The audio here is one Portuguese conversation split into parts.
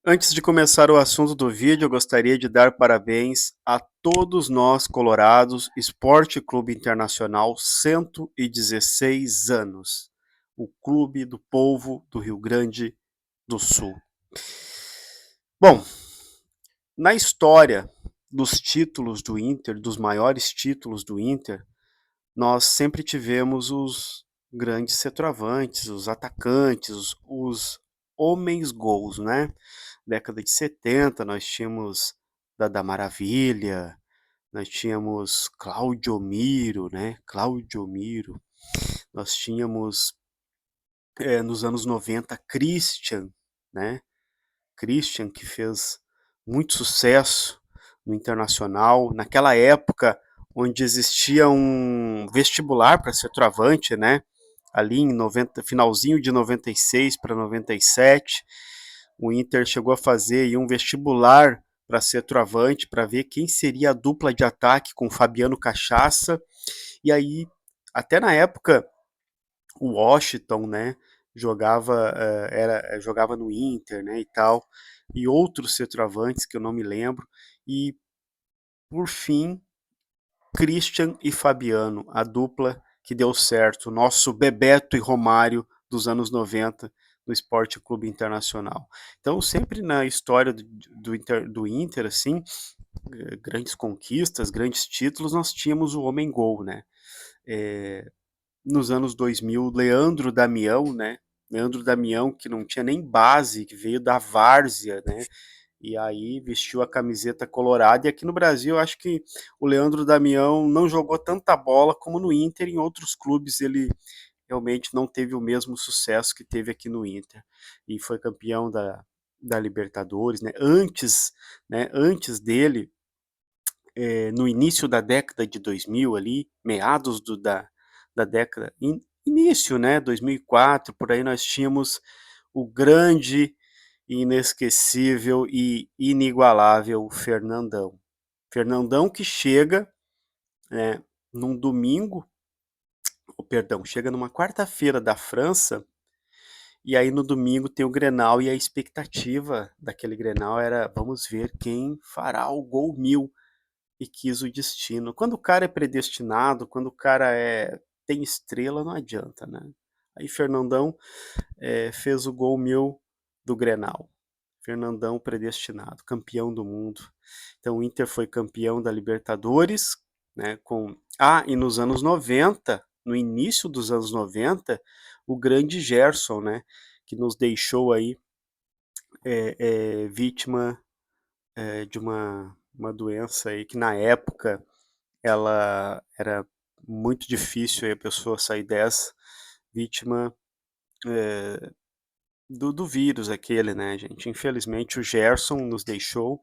Antes de começar o assunto do vídeo, eu gostaria de dar parabéns a todos nós colorados, Esporte Clube Internacional, 116 anos. O clube do povo do Rio Grande do Sul. Bom, na história dos títulos do Inter, dos maiores títulos do Inter, nós sempre tivemos os grandes centroavantes, os atacantes, os homens gols, né? Década de 70, nós tínhamos Dada Maravilha, nós tínhamos Claudio Miro, né? Claudio Miro. Nós tínhamos, nos anos 90, Christian, né? Christian, que fez muito sucesso no Internacional. Naquela época, onde existia um vestibular para ser travante, né? Ali em 90, finalzinho de 96 para 97, o Inter chegou a fazer aí um vestibular para ser travante, para ver quem seria a dupla de ataque com Fabiano Cachaça. E aí, até na época, o Washington, né, jogava no Inter, né, e tal, e outros centroavantes que eu não me lembro. E por fim, Christian e Fabiano, a dupla que deu certo, nosso Bebeto e Romário dos anos 90 no Esporte Clube Internacional. Então, sempre na história do Inter, assim, grandes conquistas, grandes títulos, nós tínhamos o homem gol, né? Nos anos 2000, Leandro Damião, né? Leandro Damião, que não tinha nem base, que veio da várzea, né? E aí vestiu a camiseta colorada. E aqui no Brasil, eu acho que o Leandro Damião não jogou tanta bola como no Inter. Em outros clubes, ele realmente não teve o mesmo sucesso que teve aqui no Inter. E foi campeão da Libertadores, né? Antes dele, no início da década de 2000 ali, meados da década, início, né, 2004, por aí nós tínhamos o grande, inesquecível e inigualável Fernandão. Fernandão que chega, né, num domingo, ou perdão, chega numa quarta-feira da França, e aí no domingo tem o Grenal e a expectativa daquele Grenal era, vamos ver quem fará o gol 1000 e quis o destino. Quando o cara é predestinado, quando o cara tem estrela, não adianta, né? Aí Fernandão fez o gol 1000 do Grenal. Fernandão predestinado, campeão do mundo. Então o Inter foi campeão da Libertadores, né? E nos anos 90, no início dos anos 90, o grande Gerson, né? Que nos deixou aí vítima de uma doença aí que na época ela era muito difícil aí a pessoa sair dessa vítima do vírus aquele, né, gente? Infelizmente o Gerson nos deixou.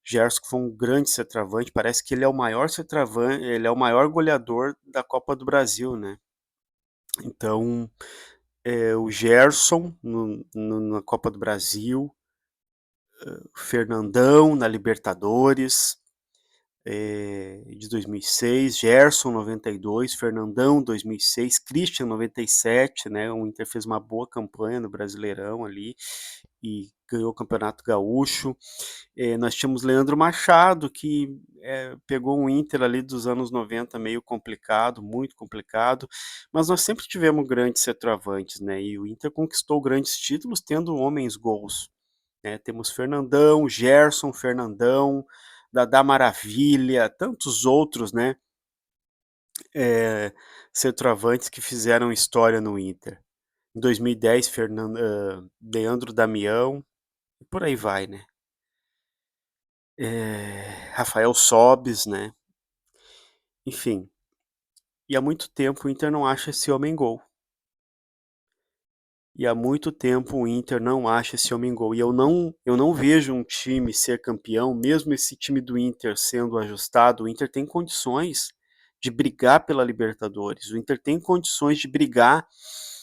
Gerson foi um grande centroavante, parece que ele é o maior centroavante, ele é o maior goleador da Copa do Brasil, né? Então, o Gerson na Copa do Brasil, Fernandão na Libertadores, de 2006, Gerson 92, Fernandão 2006, Christian 97, né? O Inter fez uma boa campanha no Brasileirão ali e ganhou o Campeonato Gaúcho. Nós tínhamos Leandro Machado, que pegou um Inter ali dos anos 90 meio complicado, muito complicado, mas nós sempre tivemos grandes centroavantes, né? E o Inter conquistou grandes títulos tendo homens gols, né? Temos Fernandão, Gerson, Fernandão, Dada Maravilha, tantos outros, né? Centroavantes que fizeram história no Inter. Em 2010, Leandro Damião, e por aí vai, né? Rafael Sobis, né? Enfim. E há muito tempo o Inter não acha esse homem gol. E há muito tempo o Inter não acha esse homem gol. E eu não vejo um time ser campeão, mesmo esse time do Inter sendo ajustado. O Inter tem condições de brigar pela Libertadores. O Inter tem condições de brigar,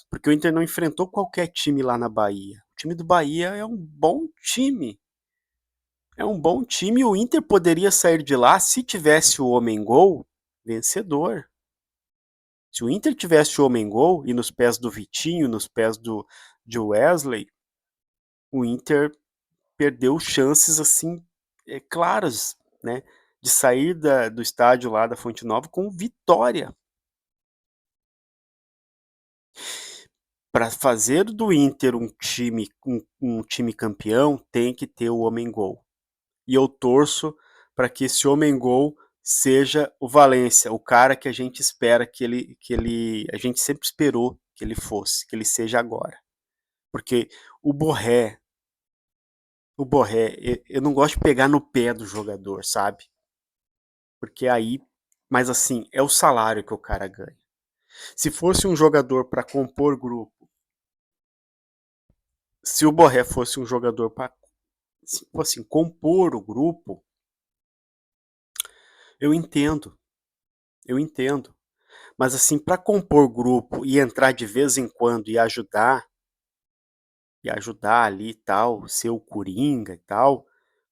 porque o Inter não enfrentou qualquer time lá na Bahia. O time do Bahia é um bom time. É um bom time. O Inter poderia sair de lá se tivesse o homem gol vencedor. Se o Inter tivesse o homem gol e nos pés do Vitinho, nos pés de Wesley, o Inter perdeu chances, assim, claras, né, de sair do estádio lá da Fonte Nova com vitória. Para fazer do Inter um time campeão, tem que ter o homem-gol. E eu torço para que esse homem-gol seja o Valência, o cara que a gente espera a gente sempre esperou que ele fosse, que ele seja agora. Porque o Borré, eu não gosto de pegar no pé do jogador, sabe? Porque aí, mas assim, é o salário que o cara ganha. Se fosse um jogador para compor grupo, se o Borré fosse um jogador para assim, compor o grupo, eu entendo, eu entendo. Mas assim, para compor grupo e entrar de vez em quando e ajudar ali e tal, ser o Coringa e tal,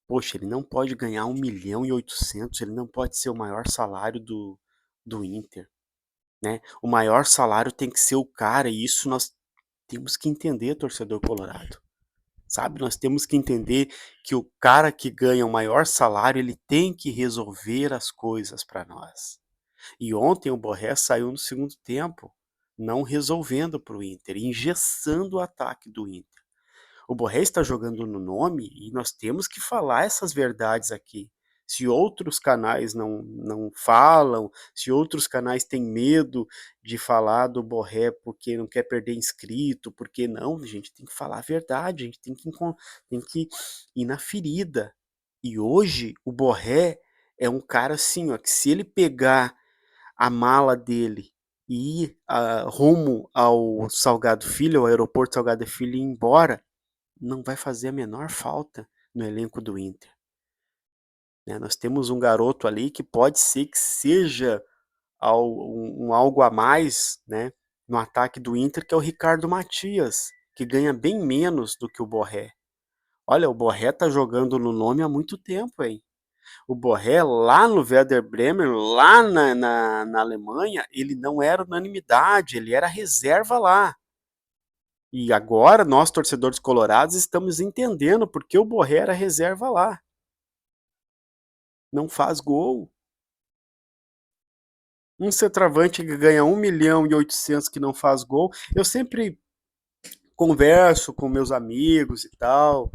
poxa, ele não pode ganhar 1.800.000, ele não pode ser o maior salário do Inter, né? O maior salário tem que ser o cara, e isso nós temos que entender, torcedor colorado. Sabe, nós temos que entender que o cara que ganha o maior salário, ele tem que resolver as coisas para nós. E ontem o Borré saiu no segundo tempo, não resolvendo para o Inter, engessando o ataque do Inter. O Borré está jogando no nome e nós temos que falar essas verdades aqui. Se outros canais não falam, se outros canais têm medo de falar do Borré porque não quer perder inscrito, porque não, a gente tem que falar a verdade, a gente tem que ir na ferida. E hoje o Borré é um cara assim, ó, que se ele pegar a mala dele e ir rumo ao Salgado Filho, ao aeroporto Salgado Filho e ir embora, não vai fazer a menor falta no elenco do Inter, né? Nós temos um garoto ali que pode ser que seja algo a mais, né, no ataque do Inter, que é o Ricardo Matias, que ganha bem menos do que o Borré. Olha, o Borré tá jogando no nome há muito tempo, hein? O Borré, lá no Werder Bremen, lá na Alemanha, ele não era unanimidade, ele era reserva lá. E agora, nós, torcedores colorados, estamos entendendo por que o Borré era reserva lá. Não faz gol. Um centroavante que ganha 1.800.000 que não faz gol. Eu sempre converso com meus amigos e tal,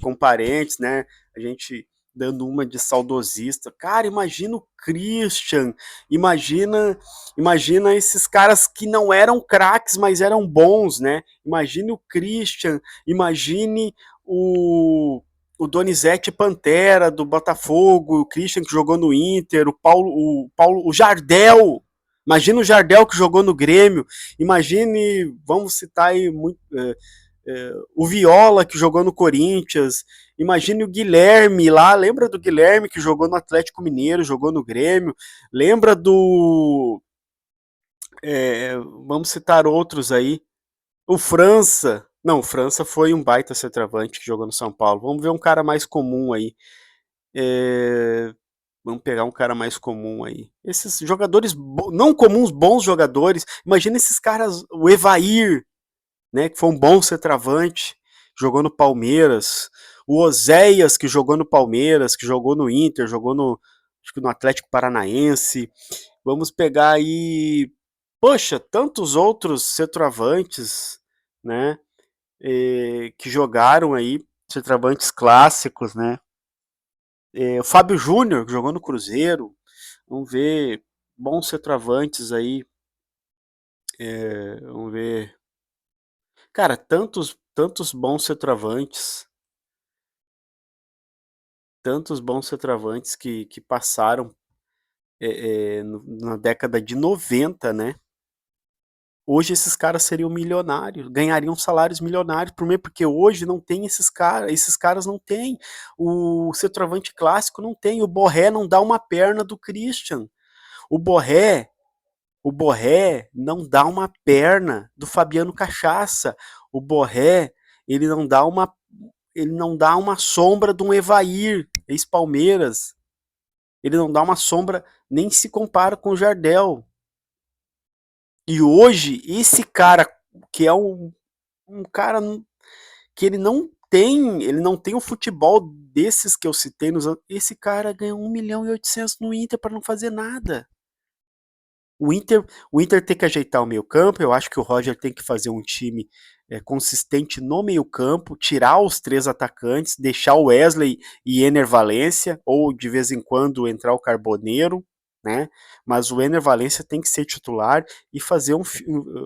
com parentes, né? A gente dando uma de saudosista. Cara, imagina o Christian, imagina esses caras que não eram craques, mas eram bons, né? Imagine o Christian, imagine o Donizete Pantera do Botafogo, o Christian que jogou no Inter, o Jardel. Imagina o Jardel que jogou no Grêmio. Imagine, vamos citar aí muito, o Viola, que jogou no Corinthians. Imagine o Guilherme lá. Lembra do Guilherme, que jogou no Atlético Mineiro, jogou no Grêmio? Lembra do. Vamos citar outros aí. O França. Não, o França foi um baita centroavante que jogou no São Paulo. Vamos ver um cara mais comum aí. Vamos pegar um cara mais comum aí. Esses jogadores não comuns, bons jogadores. Imagina esses caras, o Evair, né, que foi um bom centroavante, jogou no Palmeiras. O Oséias, que jogou no Palmeiras, que jogou no Inter, jogou acho que no Atlético Paranaense. Vamos pegar aí, poxa, tantos outros centroavantes, né, que jogaram aí, centroavantes clássicos, né. O Fábio Júnior, que jogou no Cruzeiro. Vamos ver, bons centroavantes aí. Vamos ver. Cara, tantos bons centroavantes. Tantos bons centroavantes que passaram na década de 90, né? Hoje esses caras seriam milionários, ganhariam salários milionários por mês, porque hoje não tem esses caras não têm. O centroavante clássico não tem, o Borré não dá uma perna do Christian. O Borré, o Borré não dá uma perna do Fabiano Cachaça. O Borré, ele não dá uma sombra de um Evair, ex-Palmeiras. Ele não dá uma sombra, nem se compara com o Jardel. E hoje, esse cara, que é um cara que ele não ele não tem o futebol desses que eu citei nos anos. Esse cara ganhou 1.800.000 no Inter para não fazer nada. O Inter tem que ajeitar o meio-campo. Eu acho que o Roger tem que fazer um time consistente no meio-campo, tirar os três atacantes, deixar o Wesley e Ener Valencia, ou de vez em quando entrar o Carboneiro, né? Mas o Ener Valencia tem que ser titular e fazer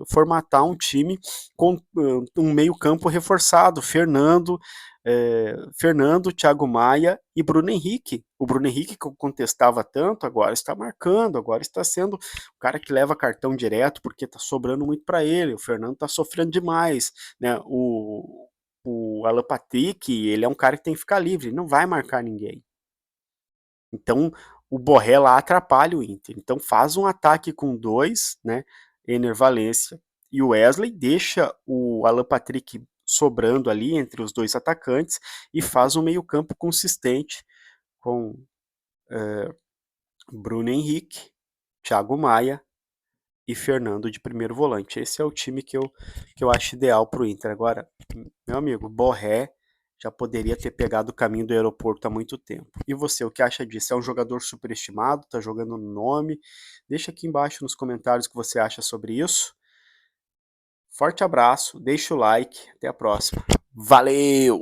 formatar um time com um meio-campo reforçado. Fernando, Thiago Maia e Bruno Henrique. O Bruno Henrique, que eu contestava tanto, agora está marcando, agora está sendo o cara que leva cartão direto porque está sobrando muito para ele. O Fernando está sofrendo demais, né? O Alan Patrick, ele é um cara que tem que ficar livre, ele não vai marcar ninguém. Então, o Borré lá atrapalha o Inter. Então, faz um ataque com dois, né? Ener Valencia e o Wesley, deixa o Alan Patrick sobrando ali entre os dois atacantes e faz um meio-campo consistente com Bruno Henrique, Thiago Maia e Fernando de primeiro volante. Esse é o time que eu acho ideal para o Inter. Agora, meu amigo, Borré já poderia ter pegado o caminho do aeroporto há muito tempo. E você, o que acha disso? É um jogador superestimado? Tá jogando no nome? Deixa aqui embaixo nos comentários o que você acha sobre isso. Forte abraço, deixa o like, até a próxima. Valeu!